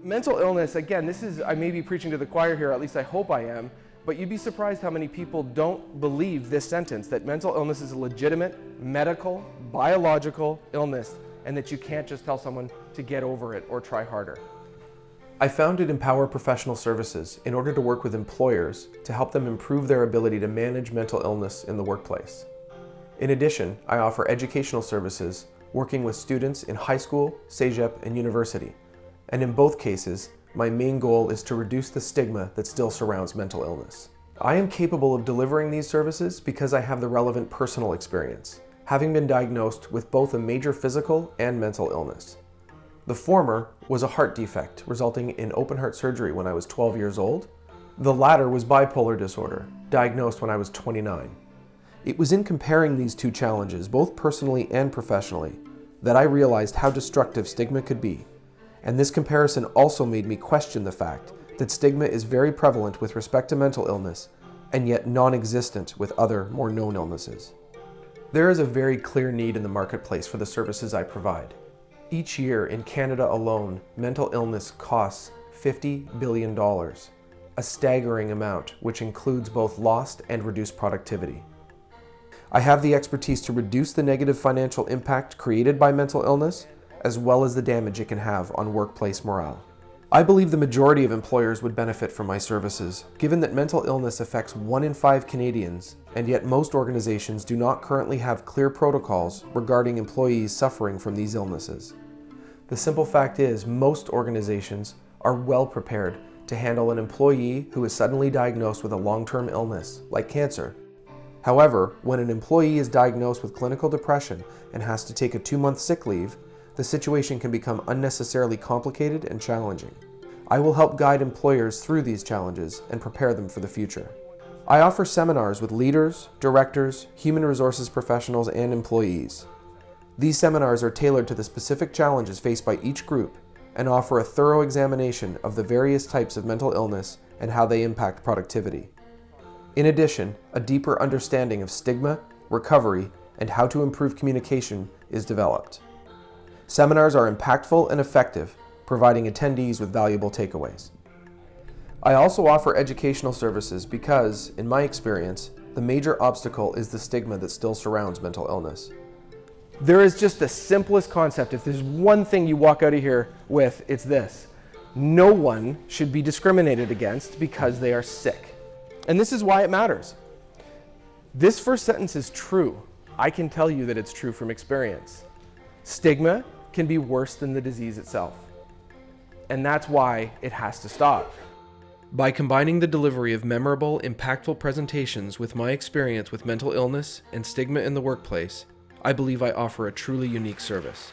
Mental illness, again, I may be preaching to the choir here, at least I hope I am, but you'd be surprised how many people don't believe this sentence, that mental illness is a legitimate medical, biological illness, and that you can't just tell someone to get over it or try harder. I founded Empower Professional Services in order to work with employers to help them improve their ability to manage mental illness in the workplace. In addition, I offer educational services working with students in high school, cégep, and university. And in both cases, my main goal is to reduce the stigma that still surrounds mental illness. I am capable of delivering these services because I have the relevant personal experience, having been diagnosed with both a major physical and mental illness. The former was a heart defect resulting in open heart surgery when I was 12 years old. The latter was bipolar disorder, diagnosed when I was 29. It was in comparing these two challenges, both personally and professionally, that I realized how destructive stigma could be. And this comparison also made me question the fact that stigma is very prevalent with respect to mental illness, and yet non-existent with other, more known illnesses. There is a very clear need in the marketplace for the services I provide. Each year in Canada alone, mental illness costs $50 billion, a staggering amount which includes both lost and reduced productivity. I have the expertise to reduce the negative financial impact created by mental illness, as well as the damage it can have on workplace morale. I believe the majority of employers would benefit from my services, given that mental illness affects 1 in 5 Canadians, and yet most organizations do not currently have clear protocols regarding employees suffering from these illnesses. The simple fact is, most organizations are well prepared to handle an employee who is suddenly diagnosed with a long-term illness, like cancer. However, when an employee is diagnosed with clinical depression and has to take a 2-month sick leave, the situation can become unnecessarily complicated and challenging. I will help guide employers through these challenges and prepare them for the future. I offer seminars with leaders, directors, human resources professionals, and employees. These seminars are tailored to the specific challenges faced by each group and offer a thorough examination of the various types of mental illness and how they impact productivity. In addition, a deeper understanding of stigma, recovery, and how to improve communication is developed. Seminars are impactful and effective, providing attendees with valuable takeaways. I also offer educational services because, in my experience, the major obstacle is the stigma that still surrounds mental illness. There is just the simplest concept. If there's one thing you walk out of here with, it's this. No one should be discriminated against because they are sick. And this is why it matters. This first sentence is true. I can tell you that it's true from experience. Stigma can be worse than the disease itself. And that's why it has to stop. By combining the delivery of memorable, impactful presentations with my experience with mental illness and stigma in the workplace, I believe I offer a truly unique service.